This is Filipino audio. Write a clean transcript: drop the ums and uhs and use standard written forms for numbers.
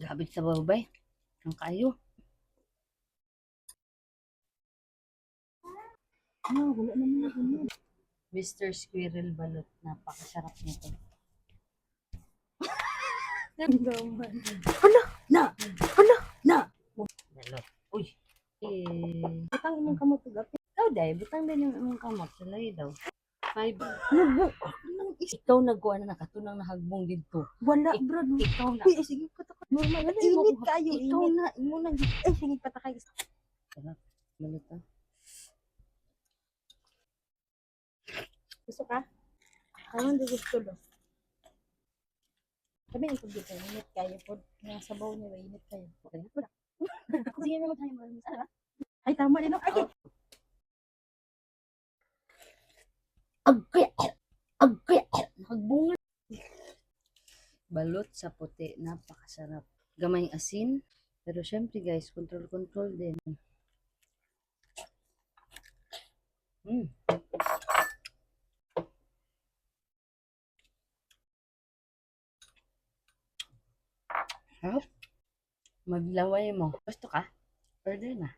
Grabe sa babay. Ang kayo. Wala naman ako. Mr. Squirrel Balot. Napakasarap nito. Gaman. Na! Balot. Uy. Butang imong kamot ug apil. Ikaw day. Butang din yung imong kamot. Salay daw. 5. Nubo. Ikaw nagkuha na nakatunang nahagbong dito. Wala, brad. Ikaw na. Uy, sige, patakay. Normal. Init kayo, Ikaw init. na. Imo na. Sige, patakay. Balot ah. Gusto ka? Karon di gusto do. Sabi ang pagdito, init kayo po. Nga sabaw niya, init kayo. Wala. Sige, naman tayo mo. Ano? Ay, tama din ako. Nahagbungan. Balot sa puti. Napakasarap. Gamay asin. Pero syempre guys, control din. Harap. Maglaway mo. Gusto ka? Order na.